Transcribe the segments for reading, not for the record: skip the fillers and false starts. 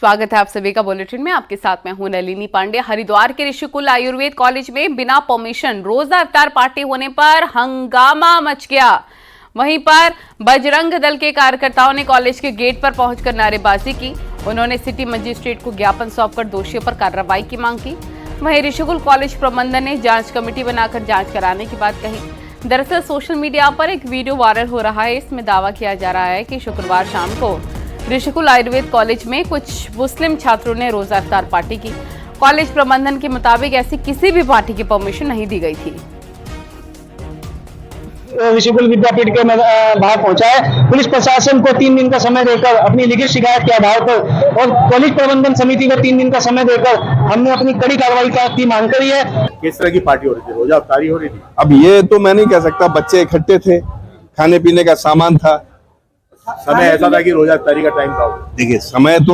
स्वागत है आप सभी का बुलेटिन में। आपके साथ मैं हूं नलिनी पांडे। हरिद्वार के ऋषिकुल आयुर्वेद कॉलेज में बिना परमिशन रोजा इफ्तार पार्टी होने पर हंगामा मच गया। वहीं पर बजरंग दल के कार्यकर्ताओं ने कॉलेज के गेट पर पहुंचकर नारेबाजी की। उन्होंने सिटी मजिस्ट्रेट को ज्ञापन सौंपकर दोषियों पर कार्रवाई की मांग की। वहीं ऋषिकुल कॉलेज प्रबंधन ने जांच कमेटी बनाकर जांच कराने की बात कही। दरअसल सोशल मीडिया पर एक वीडियो वायरल हो रहा है। इसमें दावा किया जा रहा है कि शुक्रवार शाम को ऋषिकुल आयुर्वेद कॉलेज में कुछ मुस्लिम छात्रों ने रोजा इफ्तार पार्टी की। कॉलेज प्रबंधन के मुताबिक ऐसी किसी भी पार्टी की परमिशन नहीं दी गई थी। ऋषिकुल विद्यापीठ के बाहर पहुंचा है। पुलिस प्रशासन को 3 दिन का समय देकर अपनी लिखित शिकायत के आधार पर और कॉलेज प्रबंधन समिति को 3 दिन का समय देकर हमने अपनी कड़ी कार्रवाई की मांग करी है। किस तरह की पार्टी हो रही थी? रोजा इफ्तारी हो रही थी? अब ये तो मैं नहीं कह सकता। बच्चे इकट्ठे थे, खाने पीने का सामान था। समय ऐसा था कि रोजा इफ्तारी का टाइम था? देखिए समय तो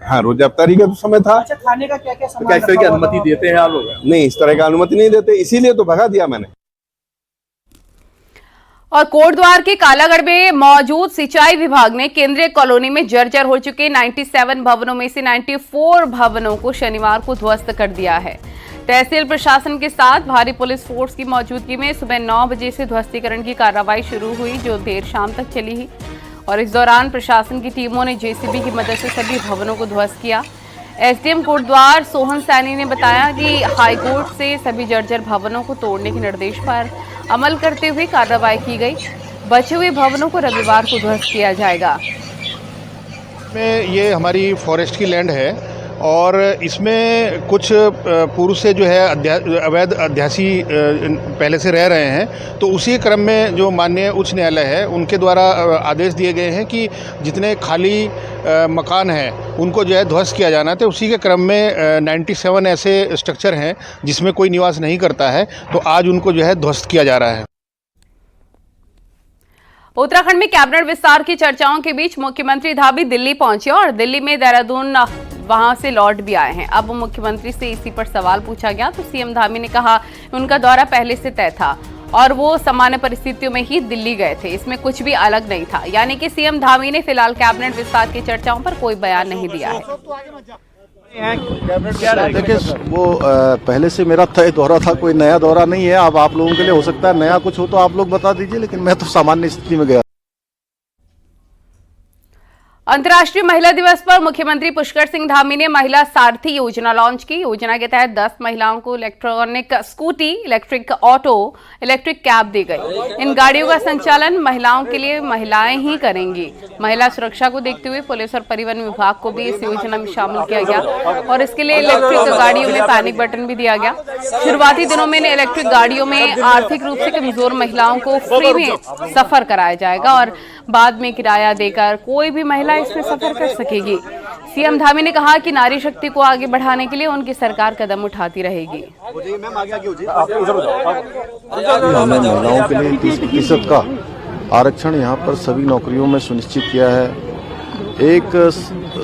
हाँ, रोजा इफ्तारी का तो समय था। अच्छा, खाने का क्या क्या सामान? तो क्या इस तरह की अनुमति देते हैं आप लोग? नहीं, इस तरह का अनुमति नहीं देते, इसीलिए तो भगा दिया मैंने। और कोटद्वार के कालागढ़ में मौजूद सिंचाई विभाग ने केंद्रीय कॉलोनी में जर्जर हो चुके 97 भवनों में से 94 भवनों को शनिवार को ध्वस्त कर दिया है। तहसील प्रशासन के साथ भारी पुलिस फोर्स की मौजूदगी में सुबह 9 बजे से ध्वस्तीकरण की कार्रवाई शुरू हुई, जो देर शाम तक चली ही। और इस दौरान प्रशासन की टीमों ने जेसीबी की मदद से सभी भवनों को ध्वस्त किया। एसडीएम कोटद्वार सोहन सैनी ने बताया कि हाईकोर्ट से सभी जर्जर भवनों को तोड़ने के निर्देश पर अमल करते हुए कार्रवाई की गई। बचे हुए भवनों को रविवार को ध्वस्त किया जाएगा। ये हमारी फॉरेस्ट की लैंड है और इसमें कुछ पूर्व से जो है अवैध अध्यासी पहले से रह रहे हैं। तो उसी क्रम में जो माननीय उच्च न्यायालय है उनके द्वारा आदेश दिए गए हैं कि जितने खाली मकान हैं उनको जो है ध्वस्त किया जाना है। तो उसी के क्रम में 97 ऐसे स्ट्रक्चर हैं जिसमें कोई निवास नहीं करता है, तो आज उनको जो है ध्वस्त किया जा रहा है। उत्तराखंड में कैबिनेट विस्तार की चर्चाओं के बीच मुख्यमंत्री धामी दिल्ली पहुंचे और दिल्ली में देहरादून वहां से लौट भी आए हैं। अब मुख्यमंत्री से इसी पर सवाल पूछा गया तो सीएम धामी ने कहा उनका दौरा पहले से तय था और वो सामान्य परिस्थितियों में ही दिल्ली गए थे, इसमें कुछ भी अलग नहीं था। यानी कि सीएम धामी ने फिलहाल कैबिनेट विस्तार की चर्चाओं पर कोई बयान नहीं दिया है। देखिए, वो पहले से मेरा तय दौरा था, कोई नया दौरा नहीं है। अब आप लोगों के लिए हो सकता है नया कुछ हो तो आप लोग बता दीजिए, लेकिन मैं तो सामान्य स्थिति में गया। अंतर्राष्ट्रीय महिला दिवस पर मुख्यमंत्री पुष्कर सिंह धामी ने महिला सारथी योजना लॉन्च की। योजना के तहत 10 महिलाओं को electronic scooty, electric auto, electric cab दी गई। इन गाड़ियों का संचालन महिलाओं के लिए महिलाएं ही करेंगी। महिला सुरक्षा को देखते हुए पुलिस और परिवहन विभाग को भी इस योजना में शामिल किया गया और इसके लिए इलेक्ट्रिक गाड़ियों में पैनिक बटन भी दिया गया। शुरुआती दिनों में इलेक्ट्रिक गाड़ियों में आर्थिक रूप से कमजोर महिलाओं को फ्री में सफर कराया जाएगा और बाद में किराया देकर कोई भी महिला इसमें सफर कर सकेगी। सीएम धामी ने कहा कि नारी शक्ति को आगे बढ़ाने के लिए उनकी सरकार कदम उठाती रहेगी। हमने महिलाओं के लिए 30% का आरक्षण यहाँ पर सभी नौकरियों में सुनिश्चित किया है। 1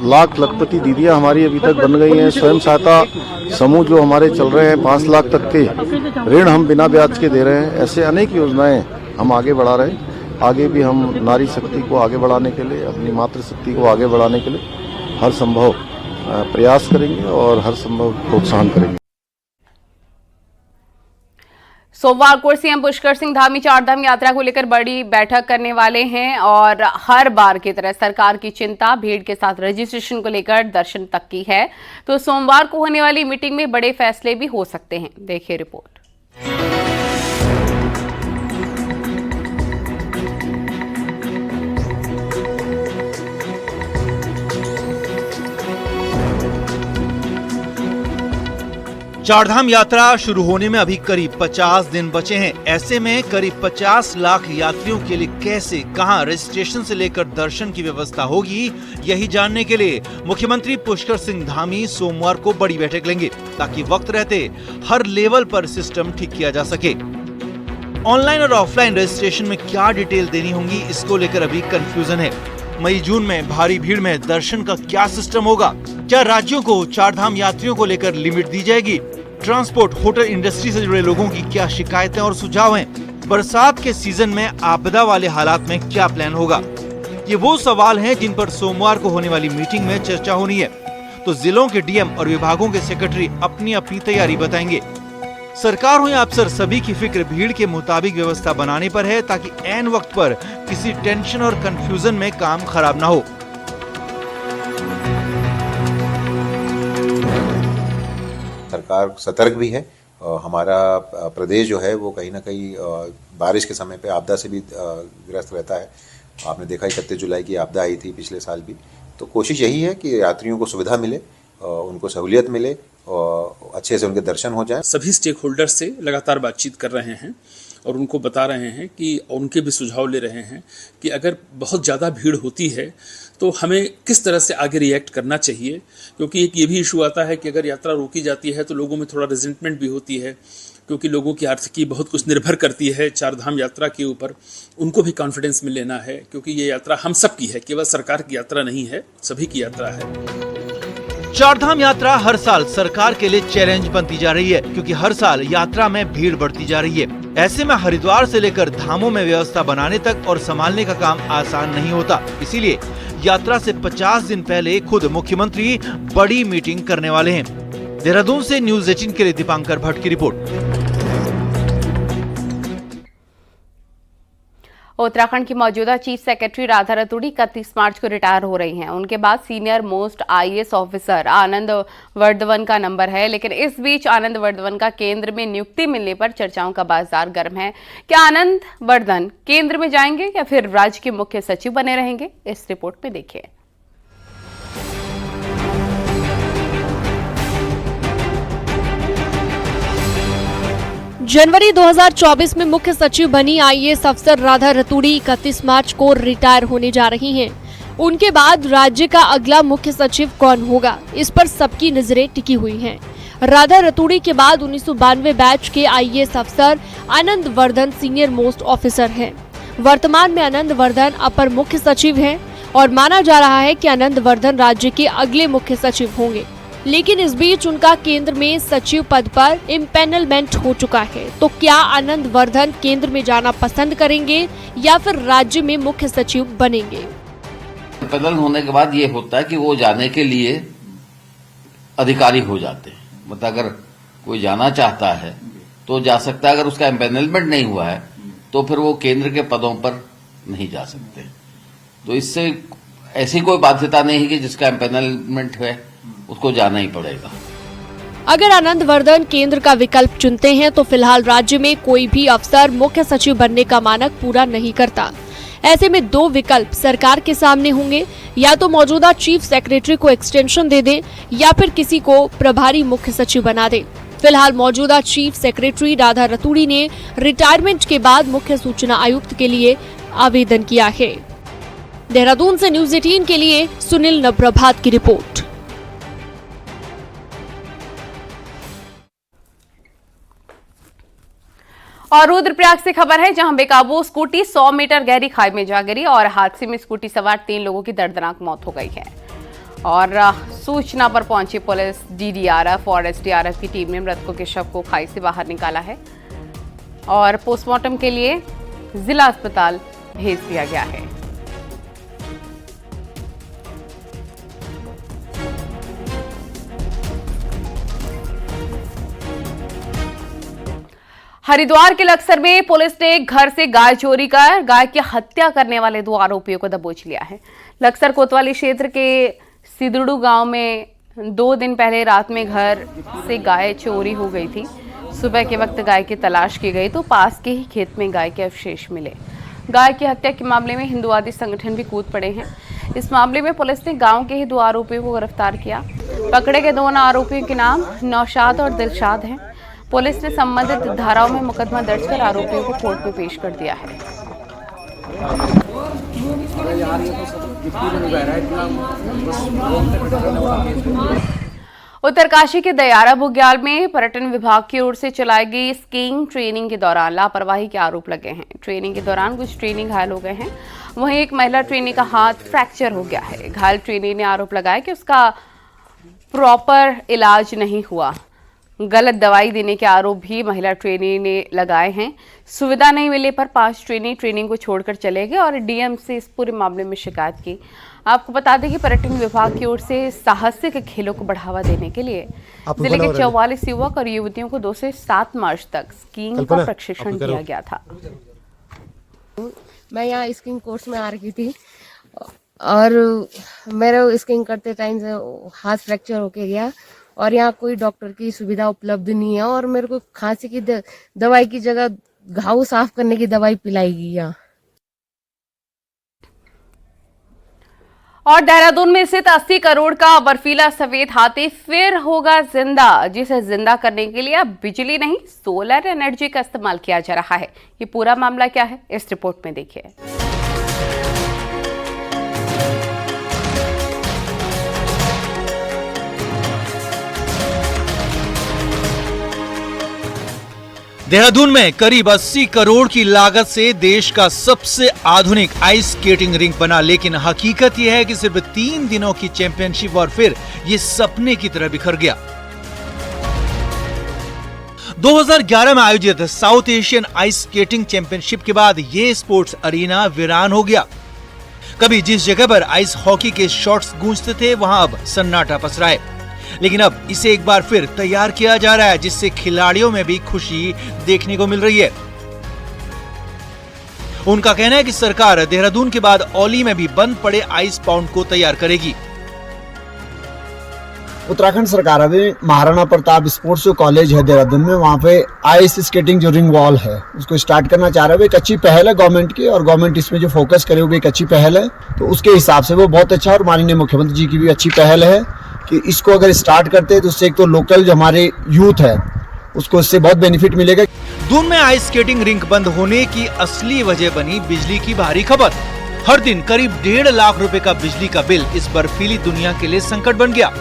लाख लखपति दीदियाँ हमारी अभी तक बन गई हैं। स्वयं सहायता समूह जो हमारे चल रहे हैं 5 लाख तक के ऋण हम बिना ब्याज के दे रहे हैं। ऐसे अनेक योजनाएं हम आगे बढ़ा रहे हैं। आगे भी हम नारी शक्ति को आगे बढ़ाने के लिए, अपनी मातृशक्ति को आगे बढ़ाने के लिए हर संभव प्रयास करेंगे और हर संभव प्रोत्साहन करेंगे। सोमवार को सीएम पुष्कर सिंह धामी चारधाम यात्रा को लेकर बड़ी बैठक करने वाले हैं और हर बार की तरह सरकार की चिंता भीड़ के साथ रजिस्ट्रेशन को लेकर दर्शन तक की है। तो सोमवार को होने वाली मीटिंग में बड़े फैसले भी हो सकते हैं। देखिए रिपोर्ट। चारधाम यात्रा शुरू होने में अभी करीब 50 दिन बचे हैं। ऐसे में करीब 50 लाख यात्रियों के लिए कैसे, कहां रजिस्ट्रेशन से लेकर दर्शन की व्यवस्था होगी, यही जानने के लिए मुख्यमंत्री पुष्कर सिंह धामी सोमवार को बड़ी बैठक लेंगे ताकि वक्त रहते हर लेवल पर सिस्टम ठीक किया जा सके। ऑनलाइन और ऑफलाइन रजिस्ट्रेशन में क्या डिटेल देनी होंगी, इसको लेकर अभी कंफ्यूजन है। मई जून में भारी भीड़ में दर्शन का क्या सिस्टम होगा? क्या राज्यों को चारधाम यात्रियों को लेकर लिमिट दी जाएगी? ट्रांसपोर्ट, होटल इंडस्ट्री से जुड़े लोगों की क्या शिकायतें और सुझाव हैं? बरसात के सीजन में आपदा वाले हालात में क्या प्लान होगा? ये वो सवाल हैं जिन पर सोमवार को होने वाली मीटिंग में चर्चा होनी है। तो जिलों के डीएम और विभागों के सेक्रेटरी अपनी अपनी तैयारी बताएंगे। सरकार हो या अफसर, सभी की फिक्र भीड़ के मुताबिक व्यवस्था बनाने पर है, ताकि ऐन वक्त पर किसी टेंशन और कंफ्यूजन में काम खराब ना हो। सरकार सतर्क भी है। हमारा प्रदेश जो है वो कहीं ना कहीं बारिश के समय पे आपदा से भी ग्रस्त रहता है। आपने देखा 31 जुलाई की आपदा आई थी पिछले साल भी। तो कोशिश यही है कि यात्रियों को सुविधा मिले, उनको सहूलियत मिले और अच्छे से उनके दर्शन हो जाए। सभी स्टेक होल्डर्स से लगातार बातचीत कर रहे हैं और उनको बता रहे हैं कि उनके भी सुझाव ले रहे हैं कि अगर बहुत ज़्यादा भीड़ होती है तो हमें किस तरह से आगे रिएक्ट करना चाहिए, क्योंकि एक ये भी इशू आता है कि अगर यात्रा रोकी जाती है तो लोगों में थोड़ा रिजेंटमेंट भी होती है, क्योंकि लोगों की आर्थिकी बहुत कुछ निर्भर करती है चार धाम यात्रा के ऊपर। उनको भी कॉन्फिडेंस में लेना है, क्योंकि ये यात्रा हम सब की है, केवल सरकार की यात्रा नहीं है, सभी की यात्रा है। चारधाम यात्रा हर साल सरकार के लिए चैलेंज बनती जा रही है, क्योंकि हर साल यात्रा में भीड़ बढ़ती जा रही है। ऐसे में हरिद्वार से लेकर धामों में व्यवस्था बनाने तक और संभालने का काम आसान नहीं होता। इसीलिए यात्रा से 50 दिन पहले खुद मुख्यमंत्री बड़ी मीटिंग करने वाले हैं। देहरादून से न्यूज़ 18 के लिए दीपांकर भट्ट की रिपोर्ट। उत्तराखंड की मौजूदा चीफ सेक्रेटरी राधा रतूड़ी 31 मार्च को रिटायर हो रही हैं। उनके बाद सीनियर मोस्ट आईएएस ऑफिसर आनंद वर्धवन का नंबर है, लेकिन इस बीच आनंद वर्धवन का केंद्र में नियुक्ति मिलने पर चर्चाओं का बाजार गर्म है। क्या आनंद वर्धन केंद्र में जाएंगे या फिर राज्य के मुख्य सचिव बने रहेंगे? इस रिपोर्ट में देखिए। जनवरी 2024 में मुख्य सचिव बनी आईएएस अफसर राधा रतूड़ी 31 मार्च को रिटायर होने जा रही हैं। उनके बाद राज्य का अगला मुख्य सचिव कौन होगा, इस पर सबकी नजरें टिकी हुई हैं। राधा रतूड़ी के बाद 1992 बैच के आईएएस अफसर Anand Vardhan senior most officer हैं। वर्तमान में आनंद वर्धन अपर मुख्य सचिव हैं और माना जा रहा है कि आनंद वर्धन राज्य के अगले मुख्य सचिव होंगे। लेकिन इस बीच उनका केंद्र में सचिव पद पर इम्पैनलमेंट हो चुका है। तो क्या आनंद वर्धन केंद्र में जाना पसंद करेंगे या फिर राज्य में मुख्य सचिव बनेंगे? इम्पैनल होने के बाद ये होता है कि वो जाने के लिए अधिकारी हो जाते हैं। मतलब अगर कोई जाना चाहता है तो जा सकता है, अगर उसका इम्पैनलमेंट नहीं हुआ है तो फिर वो केंद्र के पदों पर नहीं जा सकते। तो इससे ऐसी कोई बाध्यता नहीं है कि जिसका इम्पैनलमेंट है उसको जाना ही पड़ेगा। अगर आनंद वर्धन केंद्र का विकल्प चुनते हैं तो फिलहाल राज्य में कोई भी अफसर मुख्य सचिव बनने का मानक पूरा नहीं करता। ऐसे में दो विकल्प सरकार के सामने होंगे, या तो मौजूदा चीफ सेक्रेटरी को एक्सटेंशन दे दें या फिर किसी को प्रभारी मुख्य सचिव बना दें। फिलहाल मौजूदा चीफ सेक्रेटरी राधा रतूड़ी ने रिटायरमेंट के बाद मुख्य सूचना आयुक्त के लिए आवेदन किया है। देहरादून से न्यूज़ 18 के लिए सुनील नप्रभात की रिपोर्ट। और रुद्रप्रयाग से खबर है, जहां बेकाबू स्कूटी 100 मीटर गहरी खाई में जा गिरी और हादसे में स्कूटी सवार 3 लोगों की दर्दनाक मौत हो गई है। और सूचना पर पहुंची पुलिस, डीडीआरएफ और एसडीआरएफ की टीम ने मृतकों के शव को खाई से बाहर निकाला है और पोस्टमार्टम के लिए जिला अस्पताल भेज दिया गया है। हरिद्वार के लक्सर में पुलिस ने घर से गाय चोरी कर गाय की हत्या करने वाले 2 आरोपियों को दबोच लिया है। लक्सर कोतवाली क्षेत्र के सिदड़ू गांव में 2 दिन पहले रात में घर से गाय चोरी हो गई थी। सुबह के वक्त गाय की तलाश की गई तो पास के ही खेत में गाय के अवशेष मिले। गाय की हत्या के मामले में हिंदुवादी संगठन भी कूद पड़े हैं। इस मामले में पुलिस ने गांव के ही 2 आरोपियों को गिरफ्तार किया। पकड़े गए 2 आरोपियों के नाम नौशाद और दिलशाद हैं। पुलिस ने संबंधित धाराओं में मुकदमा दर्ज कर आरोपियों को कोर्ट में पेश कर दिया है। उत्तरकाशी के दयारा बुग्याल में पर्यटन विभाग की ओर से चलाई गई स्कीइंग ट्रेनिंग के दौरान लापरवाही के आरोप लगे हैं। ट्रेनिंग के दौरान कुछ ट्रेनी घायल हो गए हैं। वहीं एक महिला ट्रेनी का हाथ फ्रैक्चर हो गया है। घायल ट्रेनी ने आरोप लगाया कि उसका प्रॉपर इलाज नहीं हुआ। गलत दवाई देने के आरोप भी महिला ट्रेनी ने लगाए हैं। सुविधा नहीं मिलने पर 5 ट्रेनी ट्रेनिंग को छोड़कर चले गए और डीएम से इस पूरे मामले में शिकायत की। आपको बता दें कि पर्यटन विभाग की ओर से साहसिक खेलों को बढ़ावा देने के लिए जिले के 44 युवक और युवतियों को 2 से 7 मार्च तक स्कीइंग का प्रशिक्षण दिया गया था। मैं यहाँ स्कीइंग कोर्स में आ रही थी और मेरे स्कीइंग करते टाइम से हाथ फ्रैक्चर होके गया और यहाँ कोई डॉक्टर की सुविधा उपलब्ध नहीं है और मेरे को खांसी की दवाई की जगह घाव साफ करने की दवाई पिलाई गई यहाँ। और देहरादून में स्थित 80 करोड़ का बर्फीला सफेद हाथी फिर होगा जिंदा, जिसे जिंदा करने के लिए अब बिजली नहीं सोलर एनर्जी का इस्तेमाल किया जा रहा है। ये पूरा मामला क्या है, इस रिपोर्ट में देखिए। देहरादून में करीब 80 करोड़ की लागत से देश का सबसे आधुनिक आइस स्केटिंग रिंक बना, लेकिन हकीकत यह है कि सिर्फ 3 दिनों की चैंपियनशिप और फिर ये सपने की तरह बिखर गया। 2011 में आयोजित south Asian ice skating championship के बाद ये स्पोर्ट्स अरीना वीरान हो गया। कभी जिस जगह पर आइस हॉकी के शॉट्स गूंजते थे वहां अब सन्नाटा पसरा है, लेकिन अब इसे एक बार फिर तैयार किया जा रहा है, जिससे खिलाड़ियों में भी खुशी देखने को मिल रही है। उनका कहना है कि सरकार देहरादून के बाद औली में भी बंद पड़े आइस पाउंड को तैयार करेगी। उत्तराखंड सरकार अभी महाराणा प्रताप स्पोर्ट्स जो कॉलेज है देहरादून में, वहाँ पे आइस स्केटिंग जो रिंग वॉल है उसको स्टार्ट करना चाह रहा है। एक अच्छी पहल है गवर्नमेंट की और गवर्नमेंट इसमें जो फोकस करे वो भी एक अच्छी पहल है, तो उसके हिसाब से वो बहुत अच्छा। और माननीय मुख्यमंत्री जी की भी अच्छी पहल है कि इसको अगर स्टार्ट करते हैं तो उससे एक तो लोकल जो हमारे यूथ है उसको इससे बहुत बेनिफिट मिलेगा। दून में आइस स्केटिंग रिंक बंद होने की असली वजह बनी बिजली की भारी खपत। हर दिन करीब 1.5 लाख रुपए का बिजली का बिल इस बर्फीली दुनिया के लिए संकट बन गया।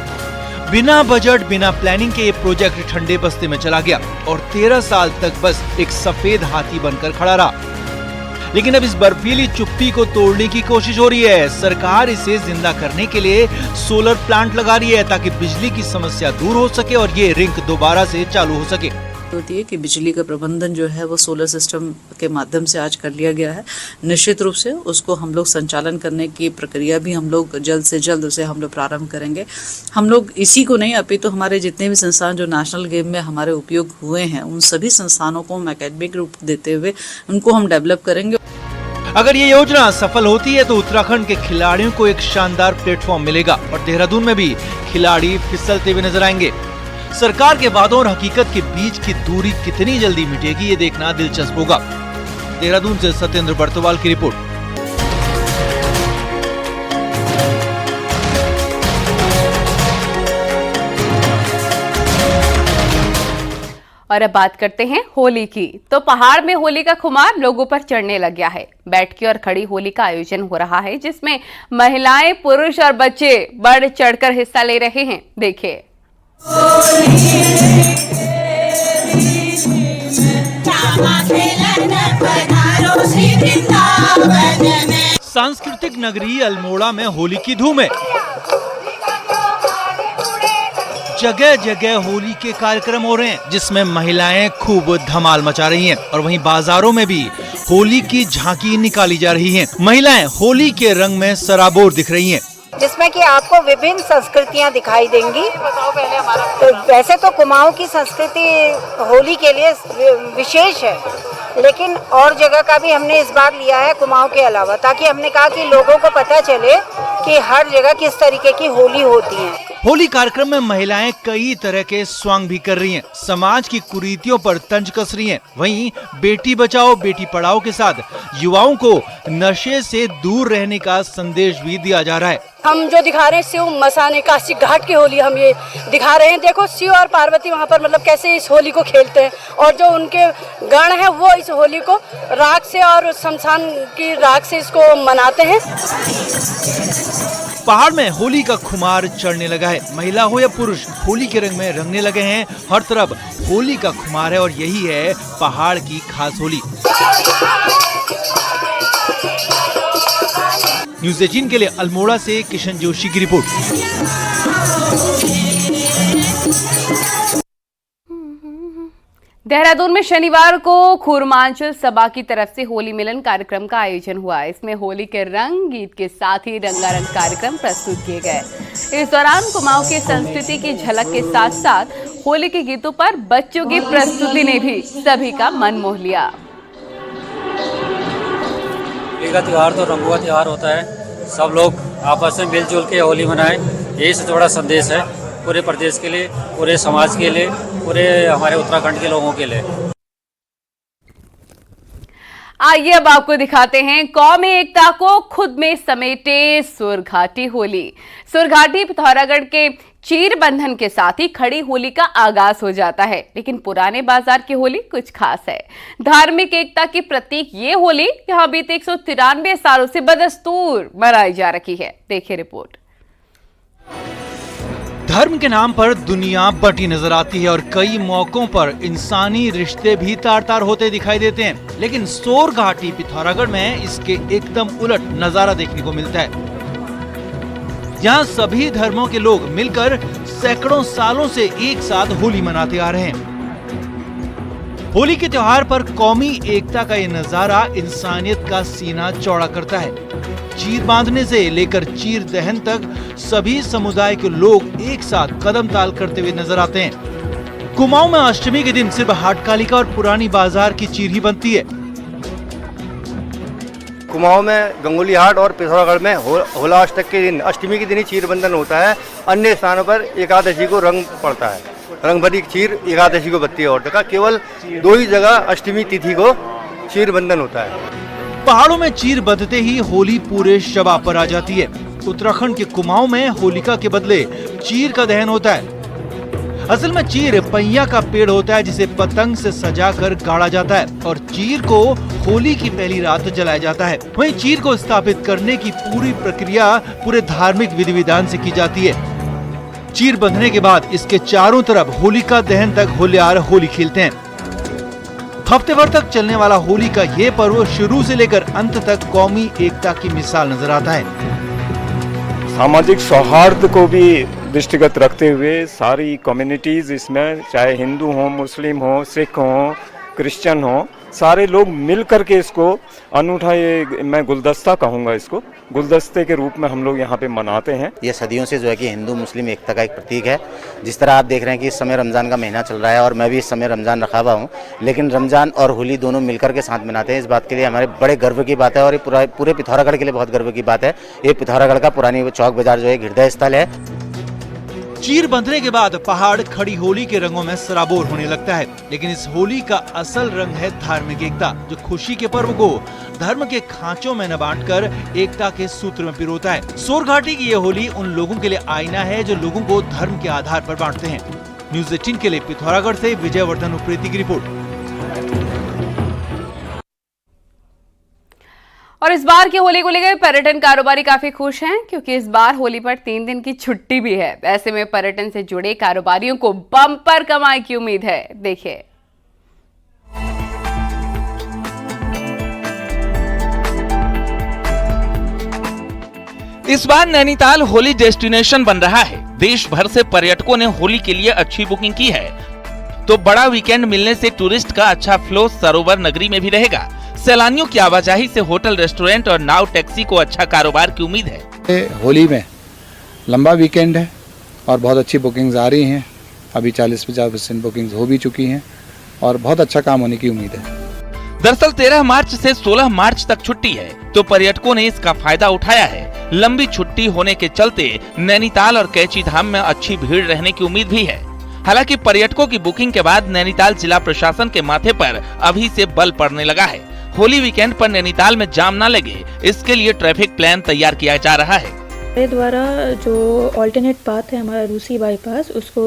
बिना बजट बिना प्लानिंग के ये प्रोजेक्ट ठंडे बस्ते में चला गया और 13 साल तक बस एक सफेद हाथी बनकर खड़ा रहा। लेकिन अब इस बर्फीली चुप्पी को तोड़ने की कोशिश हो रही है। सरकार इसे जिंदा करने के लिए सोलर प्लांट लगा रही है ताकि बिजली की समस्या दूर हो सके और ये रिंक दोबारा से चालू हो सके। होती है कि बिजली का प्रबंधन जो है वो सोलर सिस्टम के माध्यम से आज कर लिया गया है। निश्चित रूप से उसको हम लोग संचालन करने की प्रक्रिया भी हम लोग जल्द से जल्द उसे हम लोग प्रारंभ करेंगे। हम लोग इसी को नहीं अपितु तो हमारे जितने भी संस्थान जो नेशनल गेम में हमारे उपयोग हुए हैं उन सभी संस्थानों को हम एकेडमिक रूप देते हुए उनको हम डेवलप करेंगे। अगर ये योजना सफल होती है तो उत्तराखंड के खिलाड़ियों को एक शानदार प्लेटफॉर्म मिलेगा और देहरादून में भी खिलाड़ी फिसलते हुए नजर आएंगे। सरकार के वादों और हकीकत के बीच की दूरी कितनी जल्दी मिटेगी ये देखना दिलचस्प होगा। देहरादून से सत्येंद्र बर्तवाल की रिपोर्ट। और अब बात करते हैं होली की। तो पहाड़ में होली का खुमार लोगों पर चढ़ने लग गया है। बैठकी और खड़ी होली का आयोजन हो रहा है जिसमें महिलाएं, पुरुष और बच्चे बढ़ चढ़कर हिस्सा ले रहे हैं। देखिए। सांस्कृतिक नगरी अल्मोड़ा में होली की धूम है। जगह जगह होली के कार्यक्रम हो रहे हैं जिसमें महिलाएं खूब धमाल मचा रही हैं और वहीं बाजारों में भी होली की झांकी निकाली जा रही हैं। महिलाएं होली के रंग में सराबोर दिख रही हैं, जिसमें कि आपको विभिन्न संस्कृतियां दिखाई देंगी। तो वैसे तो कुमाऊं की संस्कृति होली के लिए विशेष है, लेकिन और जगह का भी हमने इस बार लिया है कुमाऊं के अलावा, ताकि हमने कहा कि लोगों को पता चले कि हर जगह किस तरीके की होली होती है। होली कार्यक्रम में महिलाएं कई तरह के स्वांग भी कर रही हैं, समाज की कुरीतियों पर तंज कस रही हैं। वहीं बेटी बचाओ बेटी पढ़ाओ के साथ युवाओं को नशे से दूर रहने का संदेश भी दिया जा रहा है। हम जो दिखा रहे हैं शिव मसाने काशी घाट की होली हम ये दिखा रहे हैं। देखो शिव और पार्वती वहाँ पर मतलब कैसे इस होली को खेलते हैं और जो उनके गण हैं वो इस होली को राख से और शमशान की राख से इसको मनाते हैं। पहाड़ में होली का खुमार चढ़ने लगा है। महिला हो या पुरुष होली के रंग में रंगने लगे हैं। हर तरफ होली का खुमार है और यही है पहाड़ की खास होली। न्यूज़ 18 के लिए अल्मोड़ा से किशन जोशी की रिपोर्ट। देहरादून में शनिवार को कूर्मांचल सभा की तरफ से होली मिलन कार्यक्रम का आयोजन हुआ। इसमें होली के रंग गीत के साथ ही रंगारंग कार्यक्रम प्रस्तुत किए गए। इस दौरान कुमाऊं की संस्कृति की झलक के साथ साथ होली के गीतों पर बच्चों की प्रस्तुति ने भी सभी का मन मोह लिया। होली का त्योहार तो रंगों का त्योहार होता है। सब लोग आपस में मिलजुल के होली मनाएं, यही सबसे बड़ा संदेश है पूरे प्रदेश के लिए, पूरे समाज के लिए, पूरे हमारे उत्तराखंड के लोगों के लिए। आइए अब आपको दिखाते हैं कौमी एकता को खुद में समेटे सुरघाटी होली। सुरघाटी पिथौरागढ़ के चीर बंधन के साथ ही खड़ी होली का आगाज हो जाता है, लेकिन पुराने बाजार की होली कुछ खास है। धार्मिक एकता की प्रतीक ये होली यहाँ बीते 193 सालों से बदस्तूर मनाई जा रही है। देखिए रिपोर्ट। धर्म के नाम पर दुनिया बटी नजर आती है और कई मौकों पर इंसानी रिश्ते भी तार तार होते दिखाई देते हैं, लेकिन सोरघाटी पिथौरागढ़ में इसके एकदम उलट नजारा देखने को मिलता है। यहाँ सभी धर्मों के लोग मिलकर सैकड़ों सालों से एक साथ होली मनाते आ रहे हैं। होली के त्योहार पर कौमी एकता का ये नजारा इंसानियत का सीना चौड़ा करता है। चीर बांधने से लेकर चीर दहन तक सभी समुदाय के लोग एक साथ कदम ताल करते हुए नजर आते हैं। कुमाऊं में अष्टमी के दिन सिर्फ हाटकालिका और पुरानी बाजार की चीर ही बनती है। कुमाऊं में गंगोली हाट और पिथौरागढ़ में होला अष्टक के दिन, अष्टमी के दिन ही चीर बंधन होता है। अन्य स्थानों पर एकादशी को रंग पड़ता है। रंग भरी चीर एकादशी को बत्ती है और का केवल 2 ही जगह अष्टमी तिथि को चीर बंधन होता है। पहाड़ों में चीर बंधते ही होली पूरे शबाब पर आ जाती है। उत्तराखंड के कुमाऊं में होलिका के बदले चीर का दहन होता है। असल में चीर पहिया का पेड़ होता है जिसे पतंग से सजाकर गाड़ा जाता है और चीर को होली की पहली रात जलाया जाता है। वहीं चीर को स्थापित करने की पूरी प्रक्रिया पूरे धार्मिक विधि विधान से की जाती है। चीर बंधने के बाद इसके चारों तरफ होलिका दहन तक होल्यार होली खेलते हैं। हफ्ते भर तक चलने वाला होली का ये पर्व शुरू से लेकर अंत तक कौमी एकता की मिसाल नजर आता है। सामाजिक सौहार्द को भी दृष्टिगत रखते हुए सारी कम्युनिटीज इसमें, चाहे हिंदू हो, मुस्लिम हो, सिख हो, क्रिश्चियन हो, सारे लोग मिल करके इसको अनूठा, ये मैं गुलदस्ता कहूँगा, इसको गुलदस्ते के रूप में हम लोग यहाँ पे मनाते हैं। ये सदियों से जो है कि हिंदू मुस्लिम एकता का एक प्रतीक है। जिस तरह आप देख रहे हैं कि इस समय रमज़ान का महीना चल रहा है और मैं भी इस समय रमज़ान रखा हुआ हूँ, लेकिन रमज़ान और होली दोनों मिलकर के साथ मनाते हैं। इस बात के लिए हमारे बड़े गर्व की बात है और ये पूरे पिथौरागढ़ के लिए बहुत गर्व की बात है। ये पिथौरागढ़ का पुरानी चौक बाजार जो है हृदय स्थल है। चीर बंधने के बाद पहाड़ खड़ी होली के रंगों में सराबोर होने लगता है, लेकिन इस होली का असल रंग है धार्मिक एकता, जो खुशी के पर्व को धर्म के खांचों में न बांटकर एकता के सूत्र में पिरोता है। सोरघाटी की ये होली उन लोगों के लिए आईना है जो लोगों को धर्म के आधार पर बांटते हैं। न्यूज़ 18 के लिए पिथौरागढ़ से विजयवर्धन उप्रेती की रिपोर्ट। और इस बार की होली को लेकर पर्यटन कारोबारी काफी खुश हैं, क्योंकि इस बार होली पर 3 दिन की छुट्टी भी है। ऐसे में पर्यटन से जुड़े कारोबारियों को बम्पर कमाई की उम्मीद है। देखिए। इस बार नैनीताल होली डेस्टिनेशन बन रहा है। देश भर से पर्यटकों ने होली के लिए अच्छी बुकिंग की है, तो बड़ा वीकेंड मिलने से टूरिस्ट का अच्छा फ्लो सरोवर नगरी में भी रहेगा। सैलानियों की आवाजाही से होटल, रेस्टोरेंट और नाव टैक्सी को अच्छा कारोबार की उम्मीद है। होली में लंबा वीकेंड है और बहुत अच्छी बुकिंग्स आ रही हैं। अभी 40-50% बुकिंग्स हो भी चुकी हैं और बहुत अच्छा काम होने की उम्मीद है। दरअसल 13 मार्च से 16 मार्च तक छुट्टी है, तो पर्यटकों ने इसका फायदा उठाया है। लंबी छुट्टी होने के चलते नैनीताल और कैची धाम में अच्छी भीड़ रहने की उम्मीद भी है। हालांकि पर्यटकों की बुकिंग के बाद नैनीताल जिला प्रशासन के माथे पर अभी से बल पड़ने लगा है। होली वीकेंड पर नैनीताल में जाम न लगे, इसके लिए ट्रैफिक प्लान तैयार किया जा रहा है। हमारे द्वारा जो ऑल्टरनेट पाथ है हमारा रूसी बाईपास, उसको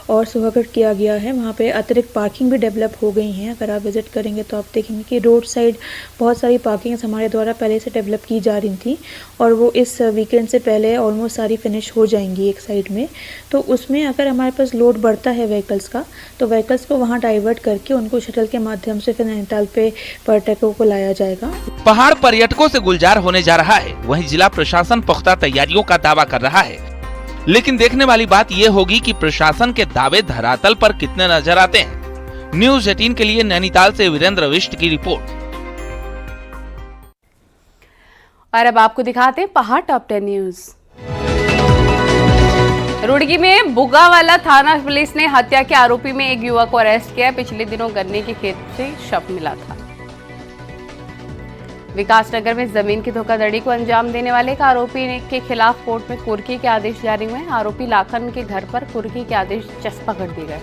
और सुहागढ़ किया गया है। वहाँ पे अतिरिक्त पार्किंग भी डेवलप हो गई हैं। अगर आप विजिट करेंगे तो आप देखेंगे कि रोड साइड बहुत सारी पार्किंग्स हमारे द्वारा पहले से डेवलप की जा रही थी और वो इस वीकेंड से पहले ऑलमोस्ट सारी फिनिश हो जाएंगी एक साइड में। तो उसमें अगर हमारे पास लोड बढ़ता है व्हीकल्स का, तो व्हीकल्स को वहाँ डाइवर्ट करके उनको शटल के माध्यम से फिर नैनीताल पे पर्यटकों को लाया जाएगा। पहाड़ पर्यटकों से गुलजार होने जा रहा है। वहीं जिला प्रशासन पुख्ता तैयारियों का दावा कर रहा है, लेकिन देखने वाली बात यह होगी कि प्रशासन के दावे धरातल पर कितने नजर आते हैं। न्यूज 18 के लिए नैनीताल से वीरेंद्र विष्ट की रिपोर्ट। और अब आपको दिखाते हैं पहाड़ टॉप 10 न्यूज। रुड़की में बुग्गावाला थाना पुलिस ने हत्या के आरोपी में एक युवक को अरेस्ट किया। पिछले दिनों गन्ने के खेत से शव मिला था। विकासनगर में जमीन की धोखाधड़ी को अंजाम देने वाले एक आरोपी के खिलाफ कोर्ट में कुर्की के आदेश जारी हुए। आरोपी लाखन के घर पर कुर्की के आदेश चस्पा कर दिए गए।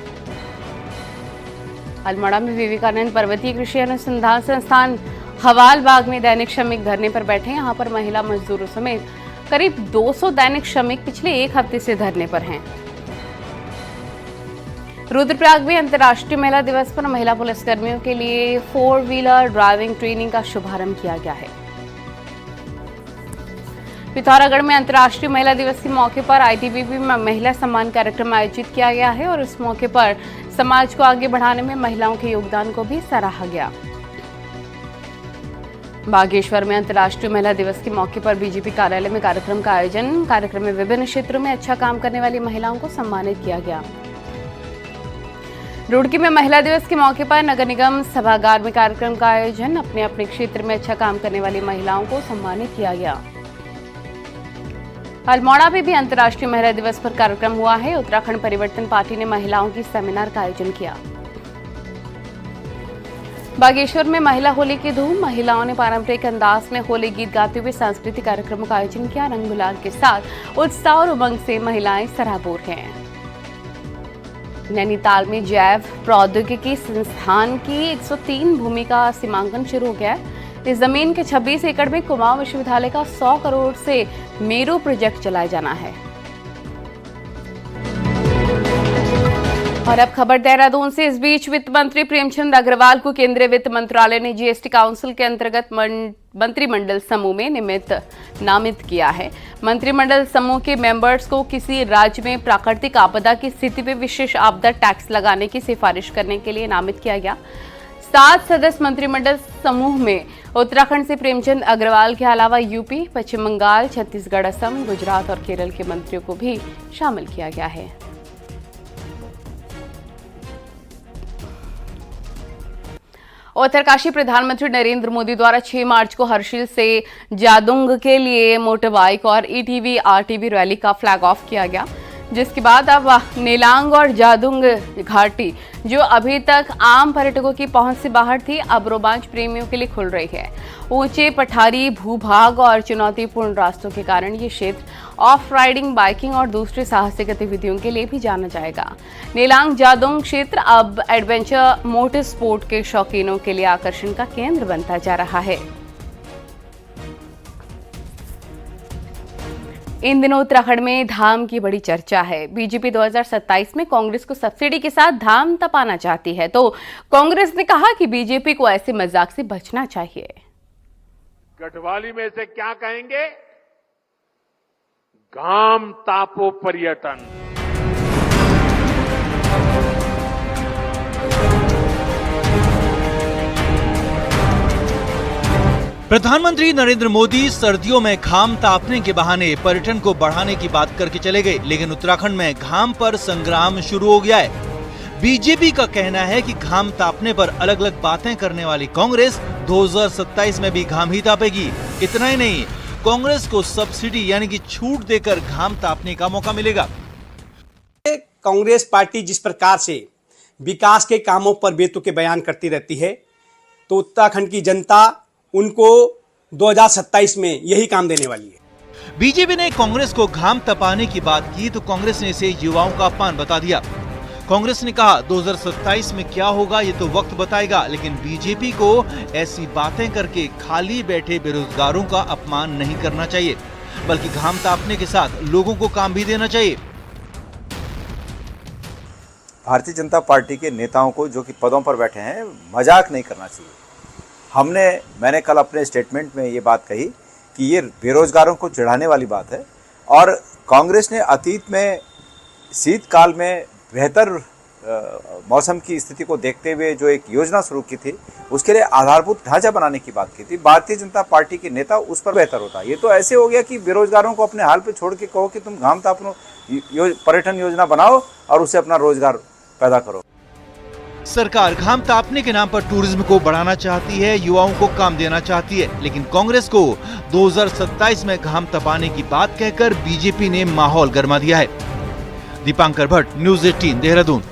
अल्मोड़ा में विवेकानंद पर्वतीय कृषि अनुसंधान संस्थान हवालबाग में दैनिक श्रमिक धरने पर बैठे। यहां पर महिला मजदूरों समेत करीब 200 दैनिक श्रमिक पिछले एक हफ्ते से धरने पर हैं। रुद्रप्रयाग में अंतर्राष्ट्रीय महिला दिवस पर महिला पुलिसकर्मियों के लिए 4 व्हीलर ड्राइविंग ट्रेनिंग का शुभारंभ किया गया है। पिथौरागढ़ में अंतर्राष्ट्रीय महिला दिवस के मौके पर आईटीबीपी में महिला सम्मान कार्यक्रम आयोजित किया गया है और इस मौके पर समाज को आगे बढ़ाने में महिलाओं के योगदान को भी सराहा गया। बागेश्वर में अंतर्राष्ट्रीय महिला दिवस के मौके पर बीजेपी कार्यालय में कार्यक्रम का आयोजन। कार्यक्रम में विभिन्न क्षेत्रों में अच्छा काम करने वाली महिलाओं को सम्मानित किया गया। रुड़की में महिला दिवस के मौके पर नगर निगम सभागार में कार्यक्रम का आयोजन। अपने अपने क्षेत्र में अच्छा काम करने वाली महिलाओं को सम्मानित किया गया। अल्मोड़ा में भी अंतर्राष्ट्रीय महिला दिवस पर कार्यक्रम हुआ है। उत्तराखंड परिवर्तन पार्टी ने महिलाओं की सेमिनार का आयोजन किया। बागेश्वर में महिला होली की धूम। महिलाओं ने पारंपरिक अंदाज में होली गीत गाते हुए सांस्कृतिक कार्यक्रमों का आयोजन किया। रंग गुलाल के साथ उत्साह और उमंग से महिलाएं सराबोर हैं। नैनीताल में जैव प्रौद्योगिकी संस्थान की 103 भूमि का सीमांकन शुरू हो गया है। इस जमीन के 26 एकड़ में कुमाऊं विश्वविद्यालय का 100 करोड़ से मेरू प्रोजेक्ट चलाया जाना है। और अब खबर देहरादून से। इस बीच वित्त मंत्री प्रेमचंद अग्रवाल को केंद्रीय वित्त मंत्रालय ने जीएसटी काउंसिल के अंतर्गत मंत्रिमंडल समूह में नामित किया है। मंत्रिमंडल समूह के मेंबर्स को किसी राज्य में प्राकृतिक आपदा की स्थिति में विशेष आपदा टैक्स लगाने की सिफारिश करने के लिए नामित किया गया। 7 सदस्य मंत्रिमंडल समूह में उत्तराखंड से प्रेमचंद अग्रवाल के अलावा यूपी, पश्चिम बंगाल, छत्तीसगढ़, असम, गुजरात और केरल के मंत्रियों को भी शामिल किया गया है। उत्तरकाशी प्रधानमंत्री नरेंद्र मोदी द्वारा 6 मार्च को हर्षिल से जादुंग के लिए मोटर बाइक और ईटीवी आरटीवी रैली का फ्लैग ऑफ किया गया, जिसके बाद अब नेलांग और जादुंग घाटी जो अभी तक आम पर्यटकों की पहुंच से बाहर थी, अब रोमांच प्रेमियों के लिए खुल रही है। ऊंचे पठारी भूभाग और चुनौतीपूर्ण रास्तों के कारण ये क्षेत्र ऑफ राइडिंग, बाइकिंग और दूसरी साहसिक गतिविधियों के लिए भी जाना जाएगा। नेलांग जादुंग क्षेत्र अब एडवेंचर मोटर स्पोर्ट के शौकीनों के लिए आकर्षण का केंद्र बनता जा रहा है। इन दिनों उत्तराखंड में धाम की बड़ी चर्चा है। बीजेपी 2027 में कांग्रेस को सब्सिडी के साथ धाम तपाना चाहती है, तो कांग्रेस ने कहा कि बीजेपी को ऐसे मजाक से बचना चाहिए। गढ़वाली में से क्या कहेंगे? घाम तापो पर्यटन। प्रधानमंत्री नरेंद्र मोदी सर्दियों में घाम तापने के बहाने पर्यटन को बढ़ाने की बात करके चले गए, लेकिन उत्तराखंड में घाम पर संग्राम शुरू हो गया है। बीजेपी का कहना है कि घाम तापने पर अलग अलग बातें करने वाली कांग्रेस 2027 में भी घाम ही तापेगी। इतना ही नहीं, कांग्रेस को सब्सिडी यानी कि छूट देकर घाम तापने का मौका मिलेगा। कांग्रेस पार्टी जिस प्रकार से विकास के कामों पर बेतुके बयान करती रहती है, तो उत्तराखंड की जनता उनको 2027 में यही काम देने वाली है। बीजेपी ने कांग्रेस को घाम तपाने की बात की तो कांग्रेस ने इसे युवाओं का अपमान बता दिया। कांग्रेस ने कहा 2027 में क्या होगा ये तो वक्त बताएगा, लेकिन बीजेपी को ऐसी बातें करके खाली बैठे बेरोजगारों का अपमान नहीं करना चाहिए, बल्कि घाम तापने के साथ लोगों को काम भी देना चाहिए। भारतीय जनता पार्टी के नेताओं को जो कि पदों पर बैठे हैं मजाक नहीं करना चाहिए। मैंने कल अपने स्टेटमेंट में ये बात कही कि ये बेरोजगारों को चिढ़ाने वाली बात है, और कांग्रेस ने अतीत में शीतकाल में बेहतर मौसम की स्थिति को देखते हुए जो एक योजना शुरू की थी, उसके लिए आधारभूत ढांचा बनाने की बात की थी। भारतीय जनता पार्टी के नेता उस पर बेहतर होता। ये तो ऐसे हो गया कि बेरोजगारों को अपने हाल पे छोड़ के कहो कि तुम घाम तापनो पर्यटन योजना बनाओ और उससे अपना रोजगार पैदा करो। सरकार घाम तापने के नाम पर टूरिज्म को बढ़ाना चाहती है, युवाओं को काम देना चाहती है, लेकिन कांग्रेस को 2027 में घाम तपाने की बात कहकर बीजेपी ने माहौल गरमा दिया है। दीपांकर भट्ट, न्यूज़ 18 देहरादून।